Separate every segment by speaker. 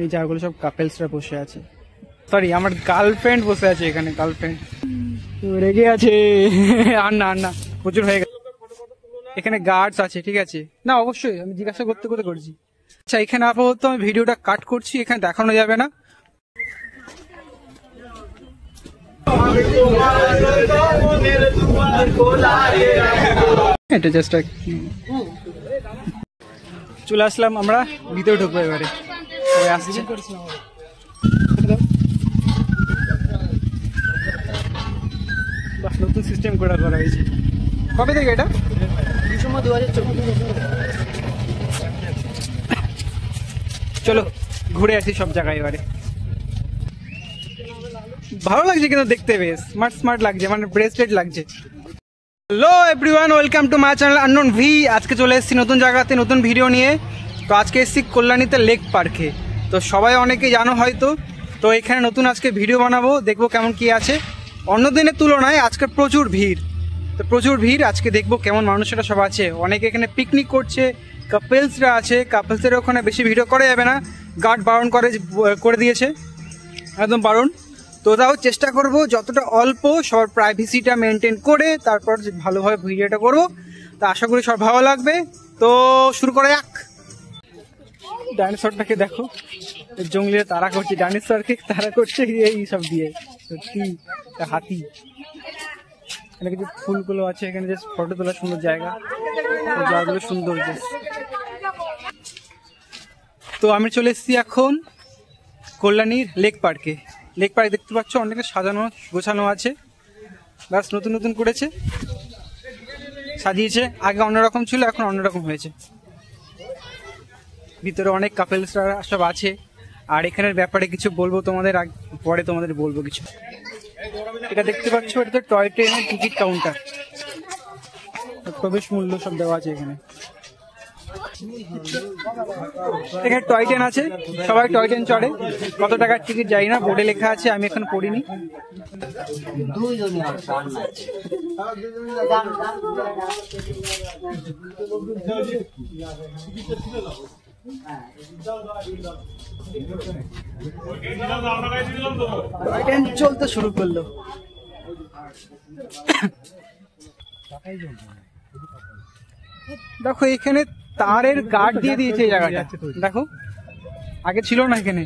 Speaker 1: এই জায়গাগুলো সব কাপেলসরা বসে আছে। সরি, আমার গার্লফ্রেন্ড বসে আছে এখানে। গার্লফ্রেন্ড রেগে আছে। আর না প্রচুর হয়ে গেছে। এখানে গার্ডস আছে, ঠিক আছে না? অবশ্যই আমি জিজ্ঞাসা করতে করছি। আচ্ছা, এখানে আপাতত আমি ভিডিওটা কাট করছি, এখানে দেখানো যাবে না। এটা জাস্ট চলে আসলাম আমরা, ভিতরে ঢুকবো এবারে। আসছে নতুন সিস্টেম করা হয়েছে। কবে থেকে এটা? ডিসেম্বর 2024। চলো ঘুরে আসি সব জায়গায় এবারে। ভালো লাগছে কিন্তু দেখতে, বেশ স্মার্ট লাগছে, মানে ব্রেসলেট লাগছে। Hello everyone, welcome to my channel unknown V. আজকে চলে এসেছি নতুন জায়গাতে নতুন ভিডিও নিয়ে। তো আজকে এসেছি কল্যাণীতে লেক পার্কে। তো সবাই অনেকে জানো হয়তো। তো এখানে নতুন আজকে ভিডিও বানাবো, দেখবো কেমন কি আছে। অন্য দিনের তুলনায় আজকে প্রচুর ভিড়। তো প্রচুর ভিড়, আজকে দেখবো কেমন মানুষেরা সব আছে। অনেকে এখানে পিকনিক করছে, কাপেলসরা আছে। কাপেলসের ওখানে বেশি ভিডিও করা যাবে না, গার্ড বারণ করে দিয়েছে, একদম বারণ। তো তাও চেষ্টা করব যতটা অল্প সবার প্রাইভেসিটা মেনটেন করে তারপর ভালোভাবে ভিডিওটা করবো। তো আশা করি সব ভালো লাগবে। তো শুরু করা যাক। ডাইনোসরটাকে দেখো, জঙ্গলিরা তাড়া করছে, ডাইনোসরকে তাড়া করছে এই সব দিয়ে। সত্যি হাতি। এখানে কিছু ফুলগুলো আছে, এখানে জাস্ট ফটো তোলার সুন্দর জায়গা, জায়গাগুলো সুন্দর। তো আমি চলে এসেছি এখন কল্যাণীর লেক পার্কে। লেক পার্ক দেখতে পাচ্ছ, অনেকে সাজানো গোছানো আছে, বাস নতুন নতুন করেছে, সাজিয়েছে। আগে অন্যরকম ছিল, এখন অন্যরকম হয়েছে। ভিতরে অনেক কাপেলসরা সব আছে। আর এখানের ব্যাপারে কিছু বলবো তোমাদের, পরে তোমাদের বলবো কিছু। এটা দেখতে পাচ্ছ, এটা তো টয় ট্রেনের টিকিট কাউন্টার, প্রবেশ মূল্য সব দেওয়া আছে এখানে। এখানে টয় ট্রেন আছে, সবাই টয় ট্রেন চড়ে। কত টাকার টিকিট জানি না, বোর্ডে লেখা আছে, আমি এখন পড়িনি। ট্রেন চলতে শুরু করলো। দেখো এখানে তারের গার্ড দিয়ে দিয়েছে এই জায়গাটা, দেখো আগে ছিল না এখানে।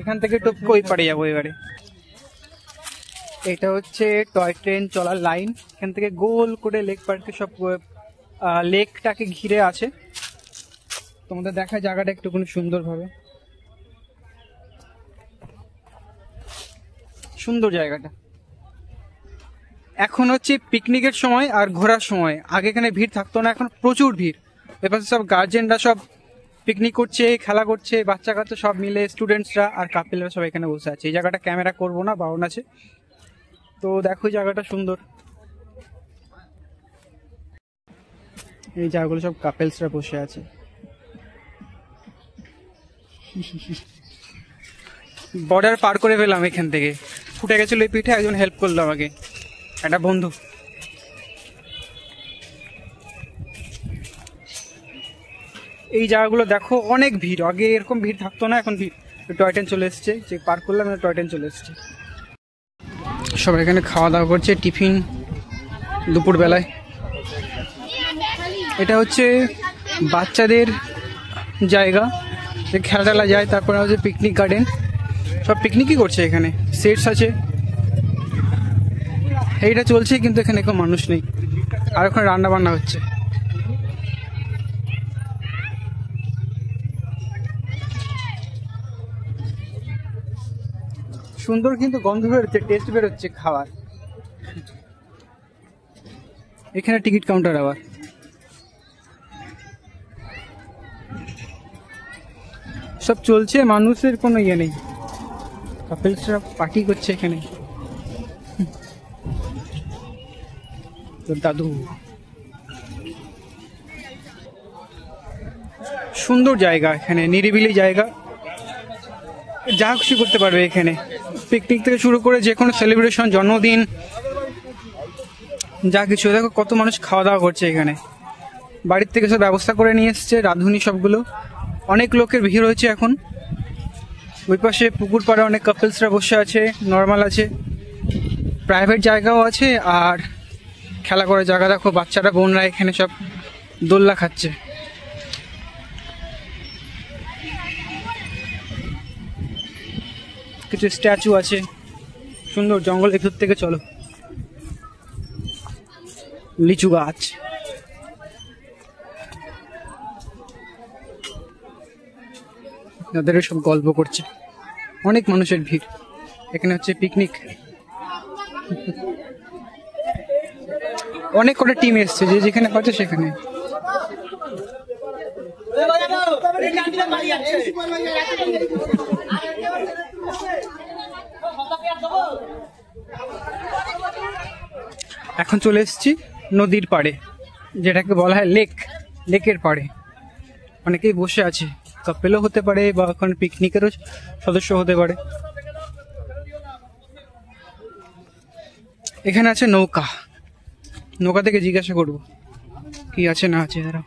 Speaker 1: এখান থেকে টপকে ওই পারে যাবো এবারে। এটা হচ্ছে টয় ট্রেন চলার লাইন। এখান থেকে গোল করে লেক পার্কে সব লেকটাকে ঘিরে আছে। তোমাদের দেখায় জায়গাটা একটুখানি সুন্দর ভাবে, সুন্দর জায়গাটা। এখন হচ্ছে পিকনিকের সময় আর ঘোরার সময়। আগে এখানে ভিড় থাকতো না, এখন প্রচুর ভিড়। এবার সব গার্জেনরা সব পিকনিক করছে, খেলা করছে, বাচ্চা কাচ্চা সব মিলে, স্টুডেন্টসরা আর কাপেলরা সব এখানে বসে আছে। এই জায়গাটা ক্যামেরা করবো না, বারণ আছে। তো দেখো জায়গাটা সুন্দর। এই জায়গাগুলো সব কাপেলসরা বসে আছে। বর্ডার পার করে ফেলাম এখান থেকে, ফুটে গেছিল এই পিঠে, একজন হেল্প করলো আমাকে, একটা বন্ধু। এই জায়গাগুলো দেখো অনেক ভিড়, আগে এরকম ভিড় থাকতো না, এখন ভিড়। টয় ট্রেন চলে এসছে, যে পার করলাম টয় ট্রেন চলে এসছে। সবাই এখানে খাওয়া দাওয়া করছে, টিফিন দুপুর বেলায়। এটা হচ্ছে বাচ্চাদের জায়গা, যে খেলা যায়। তারপরে হচ্ছে পিকনিক গার্ডেন, সব পিকনিকই করছে এখানে, সেটস আছে। এইটা চলছে, কিন্তু এখানে কোনো মানুষ নেই। আর ওখানে রান্না বান্না হচ্ছে। সুন্দর, কিন্তু গন্ধ বেরোচ্ছে, টেস্ট বেরোচ্ছে খাওয়ার। এখানে টিকিট কাউন্টার আবার। সব চলছে, মানুষের কোনো ইয়ে নেই। কাপেলসরা পার্টি করছে এখানে। দাদু, সুন্দর জায়গা, এখানে নিরিবিলি জায়গা, যা খুশি করতে পারবে এখানে। পিকনিক থেকে শুরু করে যে কোনো সেলিব্রেশন, জন্মদিন, যা কিছু। দেখো কত মানুষ খাওয়া দাওয়া করছে এখানে, বাড়ির থেকে সব ব্যবস্থা করে নিয়ে এসছে, রাঁধুনি সবগুলো। অনেক লোকের ভিড় হয়েছে এখন। ওই পাশে পুকুর পাড়ে অনেক কাপলসরা বসে আছে, নর্মাল আছে, প্রাইভেট জায়গাও আছে, আর খেলা করার জায়গা। দেখো বাচ্চারা বোনরা এখানে সব দোলনা খাচ্ছে। কিছু স্ট্যাচু আছে, সুন্দর জঙ্গলের ভিতর থেকে। চলো, লিচু গাছ, তাদের সব গল্প করছে। অনেক মানুষের ভিড় এখানে, হচ্ছে পিকনিক। অনেক কটা টিম এসছে, যে যেখানে পাচ্ছে সেখানে। এখন চলে এসেছি নদীর পাড়ে, যেটাকে বলা হয় লেক। লেকের পাড়ে অনেকেই বসে আছে, কাপেলও হতে পারে বা এখন পিকনিকেরও সদস্য হতে পারে। এখানে আছে নৌকা। নৌকা থেকে জিজ্ঞাসা করবো কি আছে না আছে। দাঁড়াও,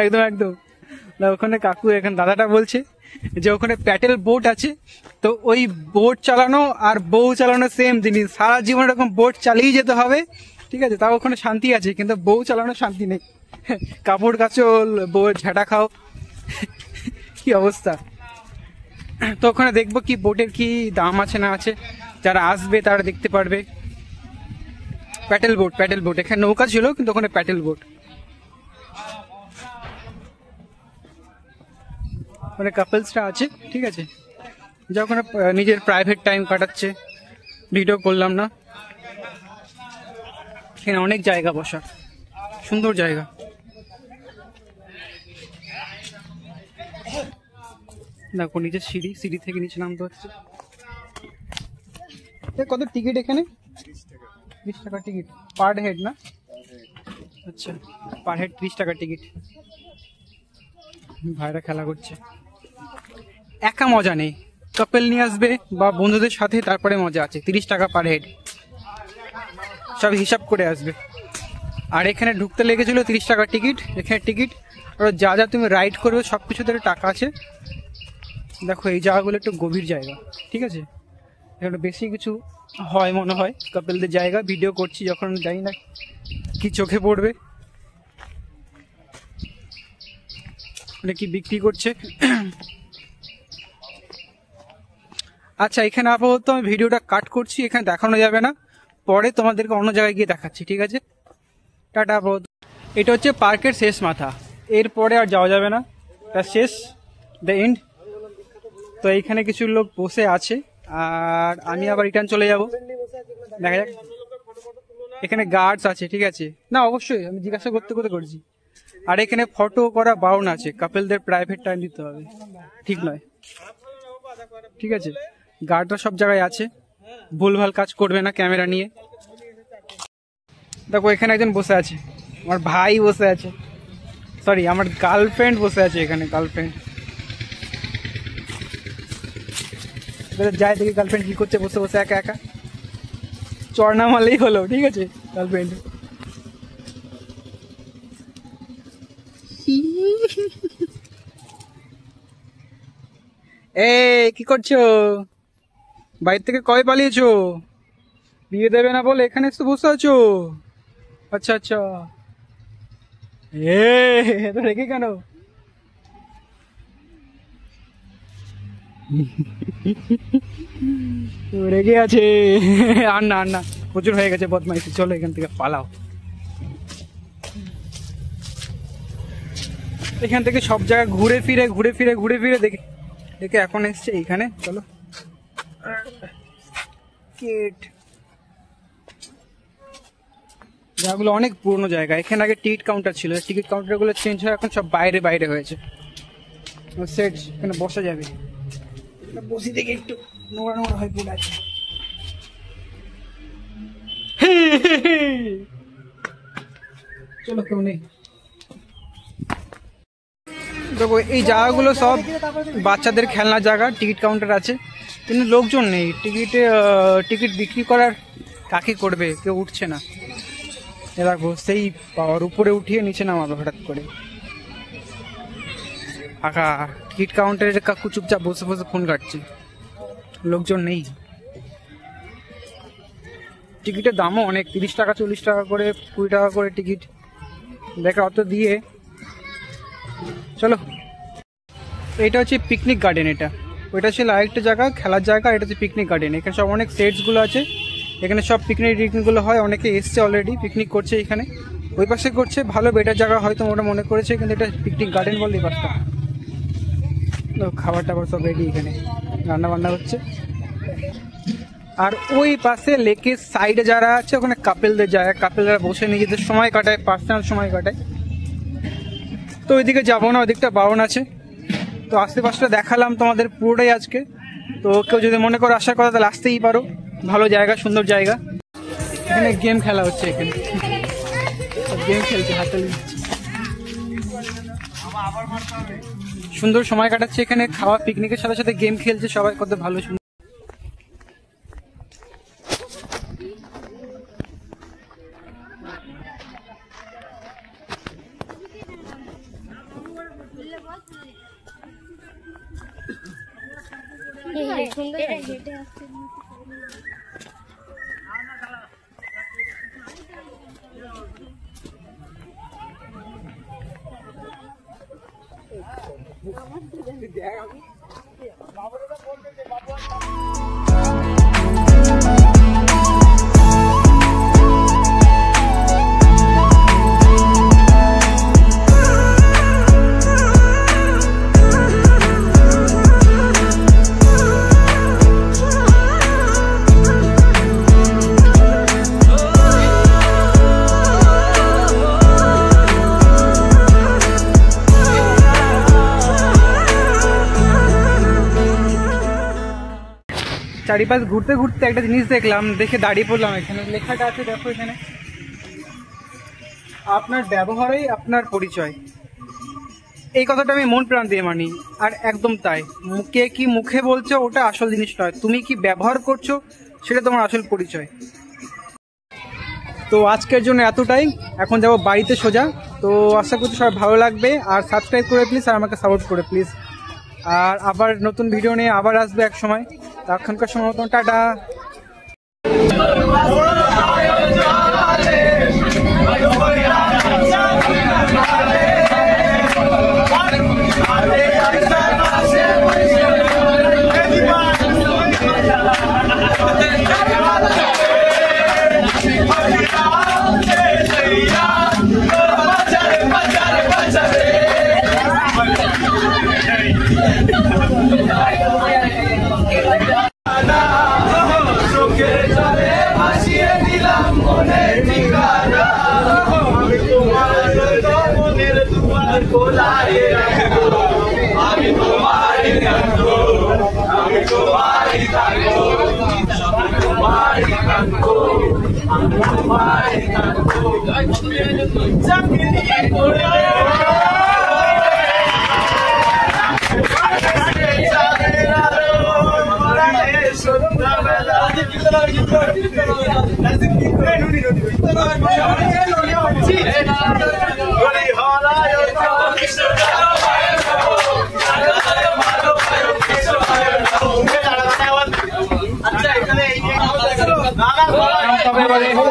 Speaker 1: একদম একদম। ওখানে কাকু, এখানে দাদাটা বলছে যে ওখানে প্যাটেল বোট আছে, তো ওই বোট চালানো আর বউ চালানো সেম জিনিস। সারা জীবন এরকম বোট চালিয়ে যেতে হবে, ঠিক আছে, তাও ওখানে শান্তি আছে, কিন্তু বউ চালানো শান্তি নেই। কাপড় কাচো, বউয়ের ঝাঁটা খাও, কি অবস্থা। তো ওখানে দেখবো কি বোটের কি দাম আছে না আছে, যারা আসবে তারা দেখতে পারবে। Patel boat, Patel boat. এখানে নৌকা ছিল কিন্তু ওখানে প্যাটেল বোট। মানে কাপলসরা আছে, ঠিক আছে, যা ওখানে নিজের প্রাইভেট টাইম কাটাচ্ছে। ভিডিও করলাম না। এখানে অনেক জায়গা বসার, সুন্দর জায়গা। দেখো নিচে সিঁড়ি, সিঁড়ি থেকে নিচে নামতে হচ্ছে। কত টিকিট এখানে? 30 টাকা টিকিট পার হেড না? আচ্ছা, পার হেড 30 টাকা টিকিট। ভাইরা খেলা করছে। একা মজা নেই, কাপল নিয়ে আসবে বা বন্ধুদের সাথে, তারপরে মজা আছে। 30 টাকা পার হেড, সব হিসাব করে আসবে। আর এখানে ঢুকতে লেগেছিল 30 টাকা টিকিট। এখানে টিকিট আর যা যা তুমি রাইড করবে সব কিছুতে টাকা আছে। দেখো এই জায়গাগুলো একটু গভীর জায়গা, ঠিক আছে, এখানে বেশি কিছু হয় মনে হয় কাপলদের জায়গা। ভিডিও করছি যখন, জানি না কি চোখে পড়বে। কি বিক্রি করছে। আচ্ছা, এখানে আপাতত আমি ভিডিওটা কাট করছি, এখানে দেখানো যাবে না, পরে তোমাদেরকে অন্য জায়গায় গিয়ে দেখাচ্ছি, ঠিক আছে। টাটা আপাতত। এটা হচ্ছে পার্কের শেষ মাথা, এরপরে আর যাওয়া যাবে না, তার শেষ, দ্য এন্ড। তো এইখানে কিছু লোক বসে আছে, আর আমি আবার রিটার্ন চলে যাব। দেখা যাক। এখানে গার্ডস আছে, ঠিক আছে, না অবশ্যই আমি জিজ্ঞাসা করতে করতে করছি। আর এখানে ফটো করা বারণ আছে, কাপলদের প্রাইভেট টাইম দিতে হবে, ঠিক নয়, ঠিক আছে। গার্ডরা সব জায়গায় আছে, ভুলভাল কাজ করবে না ক্যামেরা নিয়ে। দেখো এখানে একজন বসে আছে, আমার ভাই বসে আছে, সরি আমার গার্লফ্রেন্ড বসে আছে এখানে, গার্লফ্রেন্ড। যাই দেখি গার্লফ্রেন্ড কি করছে বসে বসে একা একা। চড়না মারলেই হলো, ঠিক আছে। গার্লফ্রেন্ড কি করছো? বাইরে থেকে কবে পালিয়েছো? বিয়ে দেবে না বলে এখানে এসে বসে আছো? আচ্ছা আচ্ছা, তো রেখে কেন? রেগে আছে। আর না আর না, প্রচুর হয়ে গেছে বদমাইশি, চলো এখান থেকে পালাও। এখান থেকে সব জায়গা ঘুরে ফিরে দেখে এখন এসছে এইখানে। চলো, জায়গাগুলো অনেক পুরনো জায়গা। এখানে আগে টিকিট কাউন্টার ছিল, টিকিট কাউন্টার গুলো চেঞ্জ হয়ে এখন সব বাইরে বাইরে হয়েছে। সেট এখানে বসা যাবে, বসি দেখে একটু নোংরা নোংরা হয়ে পড়ে আছে। চলো কেউ নেই। দেখো এই জায়গাগুলো সব বাচ্চাদের খেলনার জায়গা, টিকিট কাউন্টার আছে কিন্তু লোকজন নেই। টিকিট বিক্রি করার কাকে করবে, কেউ উঠছে না। দেখো সেই পাওয়ার উপরে উঠিয়ে নিচে নামাবে হঠাৎ করে। ফাঁকা। টিকিট কাউন্টারে কাকু চুপচাপ বসে বসে ফোন কাটছে, লোকজন নেই। টিকিটের দামও অনেক, 30 টাকা 40 টাকা করে 20 টাকা করে টিকিট। দেখা অত দিয়ে চলো। এটা হচ্ছে পিকনিক গার্ডেন। এটা ওইটা ছিল আরেকটা জায়গা, খেলার জায়গা। এটা হচ্ছে পিকনিক গার্ডেন। এখানে সব অনেক সেটসগুলো আছে, এখানে সব পিকনিকগুলো হয়। অনেকে এসছে অলরেডি, পিকনিক করছে এখানে। ওই পাশে করছে, ভালো বেটার জায়গা হয়তো ওরা মনে করেছে, কিন্তু এটা পিকনিক গার্ডেন বলে এই পাশটা। খাবার টাবার সব রেডি, এখানে রান্না বান্না হচ্ছে। আর ওই পাশে লেকের সাইডে যারা আছে ওখানে কাপেলদের জায়গা, কাপেলরা বসে নিজেদের সময় কাটায়, পার্সোনাল সময় কাটায়। তো ওইদিকে যাবো না, ওইদিকটা বারণ আছে। তো আশেপাশটা দেখালাম তোমাদের পুরোটাই আজকে। তো কেউ যদি মনে করো আসার কথা তাহলে আসতেই পারো, ভালো জায়গা, সুন্দর জায়গা। এখানে গেম খেলা হচ্ছে, এখানে গেম খেলছে, হাতে সুন্দর সময় কাটাচ্ছে এখানে। খাওয়া পিকনিকের সাথে সাথে গেম খেলছে সবাই, কত ভালো সুন্দর। চারিপাশ ঘুরতে ঘুরতে একটা জিনিস দেখলাম, দেখে দাঁড়িয়ে পড়লাম। এখানে লেখাটা আছে, দেখো এখানে, আপনার ব্যবহারেই আপনার পরিচয়। এই কথাটা আমি মন প্রাণ দিয়ে মানি, আর একদম তাই। কে কি মুখে বলছো ওটা আসল জিনিস নয়, তুমি কি ব্যবহার করছো সেটা তোমার আসল পরিচয়। তো আজকের জন্য এতটাই, এখন যাবো বাড়িতে সোজা। তো আশা করছি সবাই ভালো লাগবে, আর সাবস্ক্রাইব করে প্লিজ, আর আমাকে সাপোর্ট করে প্লিজ। আর আবার নতুন ভিডিও নিয়ে আবার আসবে এক সময়। এখনকার সময় মতন টাটা।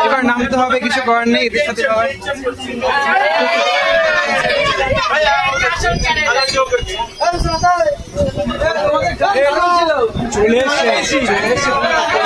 Speaker 1: এবার নামতে হবে, কিছু করার নেই, এদের সাথে চলে এসেছে।